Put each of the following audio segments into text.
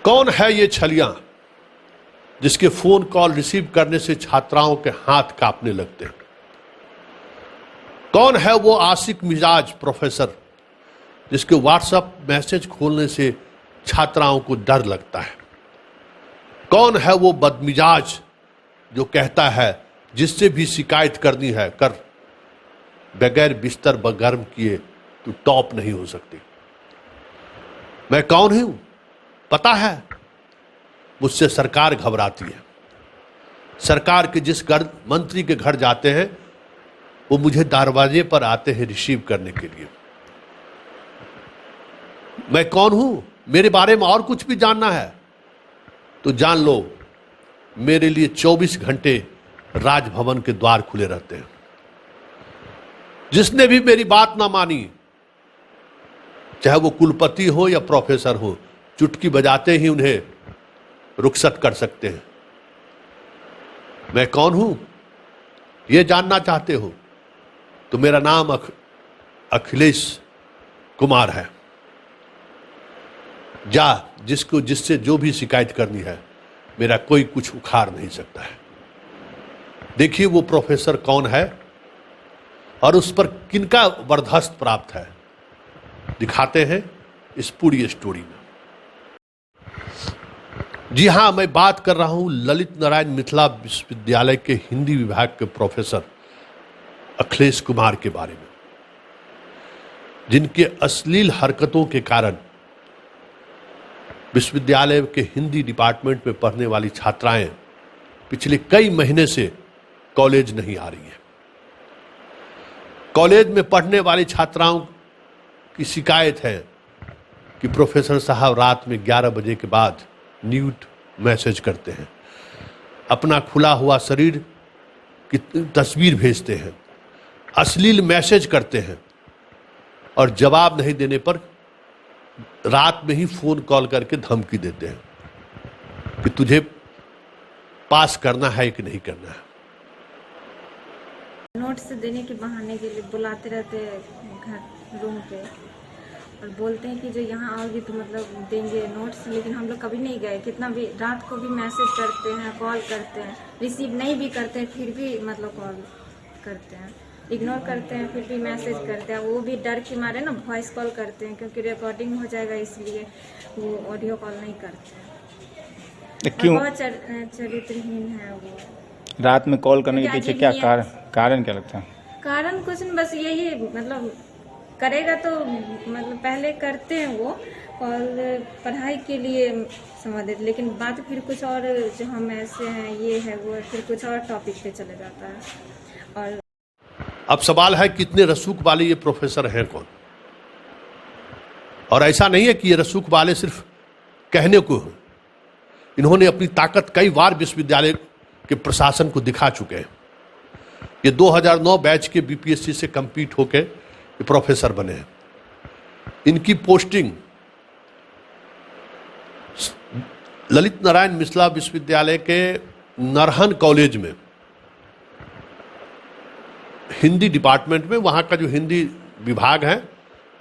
कौन है ये छलियां जिसके फोन कॉल रिसीव करने से छात्राओं के हाथ कांपने लगते हैं? कौन है वो आशिक मिजाज प्रोफेसर जिसके व्हाट्सएप मैसेज खोलने से छात्राओं को डर लगता है? कौन है वो बदमिजाज जो कहता है जिससे भी शिकायत करनी है कर, बगैर बिस्तर गर्म किए तू टॉप नहीं हो सकती? मैं कौन हूं पता है? मुझसे सरकार घबराती है। सरकार के जिस मंत्री के घर जाते हैं वो मुझे दरवाजे पर आते हैं रिसीव करने के लिए। मैं कौन हूं? मेरे बारे में और कुछ भी जानना है तो जान लो, मेरे लिए 24 घंटे राजभवन के द्वार खुले रहते हैं। जिसने भी मेरी बात ना मानी, चाहे वो कुलपति हो या प्रोफेसर हो, चुटकी बजाते ही उन्हें रुखसत कर सकते हैं। मैं कौन हूं ये जानना चाहते हो तो मेरा नाम अखिलेश कुमार है। जिससे जो भी शिकायत करनी है, मेरा कोई कुछ उखाड़ नहीं सकता है। देखिए वो प्रोफेसर कौन है और उस पर किनका बर्दाश्त प्राप्त है, दिखाते हैं इस पूरी स्टोरी में। जी हां, मैं बात कर रहा हूं ललित नारायण मिथिला विश्वविद्यालय के हिंदी विभाग के प्रोफेसर अखिलेश कुमार के बारे में, जिनके अश्लील हरकतों के कारण विश्वविद्यालय के हिंदी डिपार्टमेंट में पढ़ने वाली छात्राएं पिछले कई महीने से कॉलेज नहीं आ रही हैं। कॉलेज में पढ़ने वाली छात्राओं की शिकायत है कि प्रोफेसर साहब रात में 11 बजे के बाद न्यूड मैसेज करते हैं, अपना खुला हुआ शरीर की तस्वीर भेजते हैं, अश्लील मैसेज करते हैं और जवाब नहीं देने पर रात में ही फोन कॉल करके धमकी देते हैं कि तुझे पास करना है कि नहीं करना है। नोट्स देने के बहाने के लिए बुलाते रहते हैं घर रूम पे और बोलते हैं कि जो यहाँ आओगे तो मतलब देंगे नोट्स, लेकिन हम लोग कभी नहीं गए। कितना भी रात को भी मैसेज करते हैं, कॉल करते हैं, रिसीव नहीं भी करते हैं फिर भी मतलब कॉल करते हैं, इग्नोर करते हैं फिर भी मैसेज करते हैं। वो भी डर के मारे ना वॉइस कॉल करते हैं क्योंकि रिकॉर्डिंग हो जाएगा, इसलिए वो ऑडियो कॉल नहीं करते हैं। क्यों? बहुत चरित्रहीन है वो। रात में कॉल करने के पीछे क्या कारण क्या लगता है? कारण कुछ नहीं, बस यही मतलब करेगा तो मतलब पहले करते हैं वो कॉल पढ़ाई के लिए संबंधित, लेकिन बात फिर कुछ और, जो हम ऐसे हैं ये है वो है, फिर कुछ और टॉपिक पे चले जाता है। और अब सवाल है कितने रसूख वाले ये प्रोफेसर हैं कौन? और ऐसा नहीं है कि ये रसूख वाले सिर्फ कहने को हो, इन्होंने अपनी ताकत कई बार विश्वविद्यालय के प्रशासन को दिखा चुके हैं। ये 2009 बैच के बीपीएससी से कंपीट होकर प्रोफेसर बने हैं। इनकी पोस्टिंग ललित नारायण मिथिला विश्वविद्यालय के नरहन कॉलेज में हिंदी डिपार्टमेंट में, वहाँ का जो हिंदी विभाग है,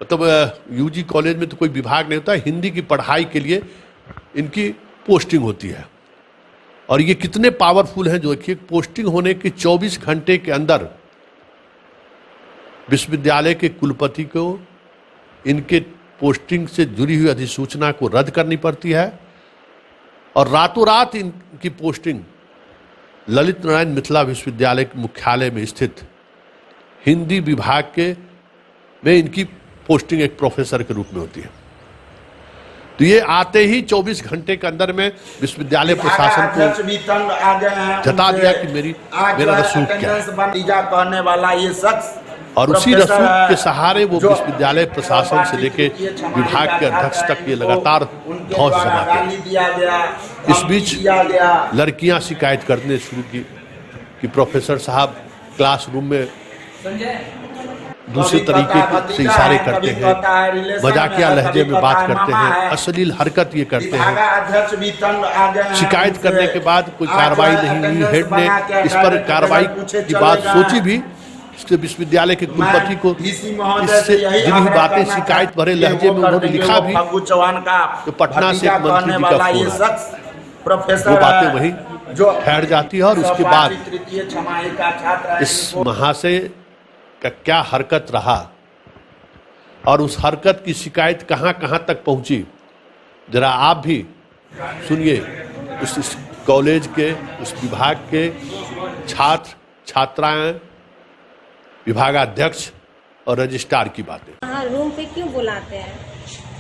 मतलब यूजी कॉलेज में तो कोई विभाग नहीं होता, हिंदी की पढ़ाई के लिए इनकी पोस्टिंग होती है। और ये कितने पावरफुल हैं जो देखिए, पोस्टिंग होने के 24 घंटे के अंदर विश्वविद्यालय के कुलपति को इनके पोस्टिंग से जुड़ी हुई अधिसूचना को रद्द करनी पड़ती है और रातों रात इनकी पोस्टिंग ललित नारायण मिथिला विश्वविद्यालय के मुख्यालय में स्थित हिंदी विभाग के में इनकी पोस्टिंग एक प्रोफेसर के रूप में होती है। तो ये आते ही 24 घंटे के अंदर में विश्वविद्यालय प्रशासन को जता दिया कि मेरा रसूख क्या है, और उसी रसूख के सहारे वो विश्वविद्यालय प्रशासन से लेके विभाग के अध्यक्ष तक ये लगातार धौंस जमाते हैं। इस बीच लड़कियां शिकायत करने शुरू की कि प्रोफेसर साहब क्लासरूम में दूसरे तरीके से इशारे करते हैं, मजाकिया लहजे में बात करते हैं, अश्लील हरकत ये करते हैं। शिकायत करने के बाद कोई कार्रवाई नहीं हुई। हेड ने इस पर कार्रवाई की बात सोची भी इसके विश्वविद्यालय के कुलपति को डीसी महोदय इससे से यही जुड़ी हुई आग्रह बातें करना शिकायत भरे चाहते हैं लहजे कि में वो कर उन्होंने देंगे। लिखा वो भी फग्गू चौहान का तो पटना से भतीजा एक मंत्री कहने जी का वाला ये फोन शख्स प्रोफेसर वो बातें वहीं जो ठहर जाती है और उसके बाद तृतीय छमाही का छात्र है, इस महाशय का क्या हरकत रहा और उस हरकत की शिकायत कहां कहां तक पहुंची, जरा आप भी सुनिए उस कॉलेज के, उस विभाग के छात्र छात्राएं, विभागाध्यक्ष और रजिस्ट्रार की बातें। हाँ, रूम पे क्यों बुलाते हैं?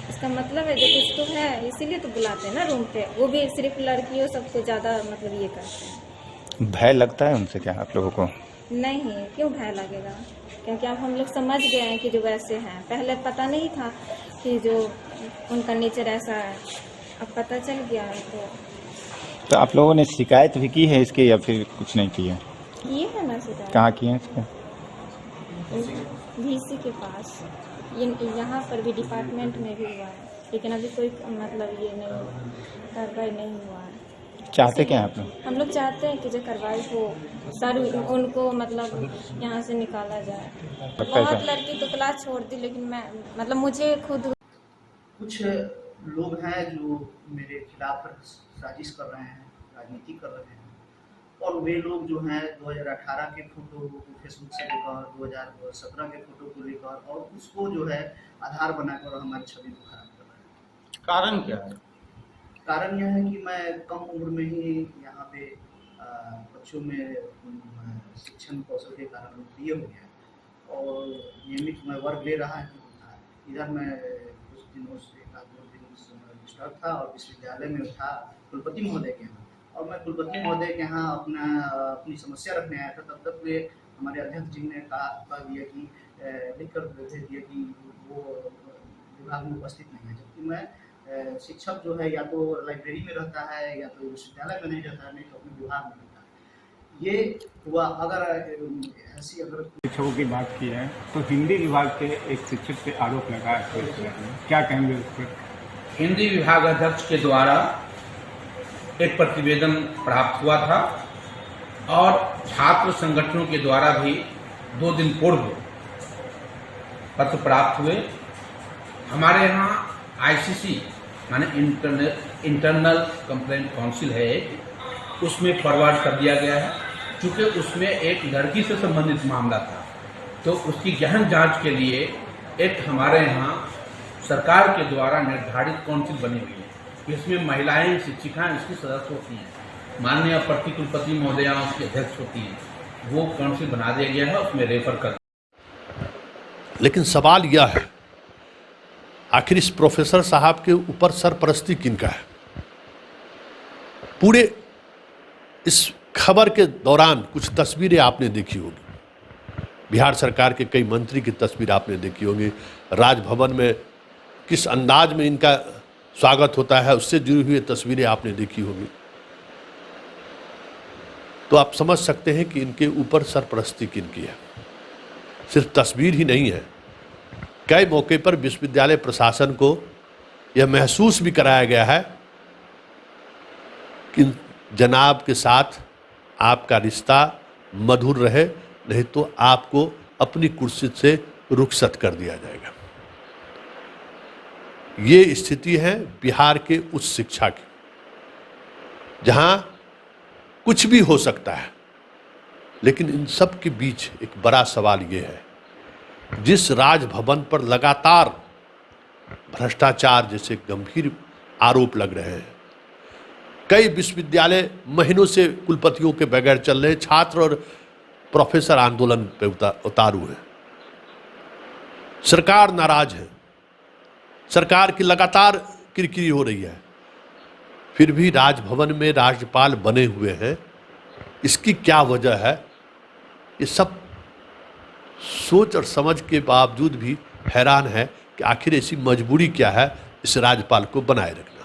इसका मतलब है जो कुछ तो है, इसीलिए तो बुलाते हैं ना रूम पे। वो भी सिर्फ लड़कियों सबको ज़्यादा मतलब ये करते हैं। भय लगता है उनसे क्या आप लोगों को? नहीं, क्यों भय लगेगा? क्योंकि अब हम लोग समझ गए हैं कि जो वैसे हैं। पहले पता नहीं था कि जो उनका नेचर ऐसा है, अब पता चल गया है। तो आप लोगों ने शिकायत भी की है इसके या फिर कुछ नहीं की है? ये है ना शिकायत कहाँ की है इसके? VC के पास, यहाँ पर भी डिपार्टमेंट में भी हुआ है, लेकिन अभी कोई मतलब ये नहीं कार्रवाई नहीं हुआ है। चाहते क्या हैं आप लोग? हम लोग चाहते हैं कि जो कार्रवाई हो, सर उनको मतलब यहाँ से निकाला जाए। बहुत लड़की तो क्लास छोड़ दी, लेकिन मैं मतलब मुझे खुद कुछ लोग हैं जो मेरे खिलाफ साजिश कर रहे हैं, राजनीति कर रहे हैं, और वे लोग जो हैं 2018 के फोटो को फेसबुक से लेकर 2017 के फोटो को लेकर और उसको जो है आधार बनाकर हमारी छवि को खराब कर रहे हैं। कारण क्या है? कारण यह है कि मैं कम उम्र में ही यहाँ पे बच्चों में शिक्षण कौशल के कारण लोकप्रिय हो गया और नियमित मैं वर्ग ले रहा था। इधर मैं कुछ दिनों से डिस्टर्ब था और विश्वविद्यालय में था कुलपति महोदय के यहाँ, और मैं कुलपति महोदय के यहाँ अपनी समस्या रखने आया था। तब तक वे हमारे अध्यक्ष जी ने कहा दिया कि लिखकर भेज दिया कि वो विभाग में उपस्थित नहीं है, जबकि मैं शिक्षक जो है या तो लाइब्रेरी में रहता है या तो विश्वविद्यालय में नहीं रहता है, नहीं तो अपने विभाग में रहता है। ये हुआ। अगर ऐसी अगर शिक्षकों की बात की है तो हिंदी विभाग के एक शिक्षक पे आरोप लगा है, क्या कहेंगे उस पर? हिंदी विभाग अध्यक्ष के द्वारा एक प्रतिवेदन प्राप्त हुआ था और छात्र संगठनों के द्वारा भी 2 दिन पूर्व पत्र प्राप्त हुए। हमारे यहाँ ICC माने इंटरनल कंप्लेंट काउंसिल है, उसमें फॉरवर्ड कर दिया गया है। चूँकि उसमें एक लड़की से संबंधित मामला था, तो उसकी गहन जांच के लिए एक हमारे यहाँ सरकार के द्वारा निर्धारित काउंसिल बनी हुई है। इसमें महिलाएं शिक्षिकाएं इसकी सदस्य होती हैं, माननीय अपर कुलपति महोदया उसकी अध्यक्ष होती हैं। वो काउंसिल बना दिया गया है, उसमें रेफर कर। लेकिन सवाल यह है, आखिर इस प्रोफेसर साहब के ऊपर सरपरस्ती किनका है? पूरे इस खबर के दौरान कुछ तस्वीरें आपने देखी होगी, बिहार सरकार के कई मंत्री की तस्वीर आपने देखी होगी, राजभवन में किस अंदाज में इनका स्वागत होता है उससे जुड़ी हुई तस्वीरें आपने देखी होगी। तो आप समझ सकते हैं कि इनके ऊपर सरपरस्ती किनकी है। सिर्फ तस्वीर ही नहीं है, कई मौके पर विश्वविद्यालय प्रशासन को यह महसूस भी कराया गया है कि जनाब के साथ आपका रिश्ता मधुर रहे, नहीं तो आपको अपनी कुर्सी से रुखसत कर दिया जाएगा। ये स्थिति है बिहार के उच्च शिक्षा की, जहां कुछ भी हो सकता है। लेकिन इन सब के बीच एक बड़ा सवाल ये है, जिस राजभवन पर लगातार भ्रष्टाचार जैसे गंभीर आरोप लग रहे हैं, कई विश्वविद्यालय महीनों से कुलपतियों के बगैर चल रहे, छात्र और प्रोफेसर आंदोलन पे उतारू हैं, सरकार नाराज है, सरकार की लगातार किरकिरी हो रही है, फिर भी राजभवन में राज्यपाल बने हुए हैं। इसकी क्या वजह है? ये सब सोच और समझ के बावजूद भी हैरान है कि आखिर ऐसी मजबूरी क्या है इस राज्यपाल को बनाए रखना।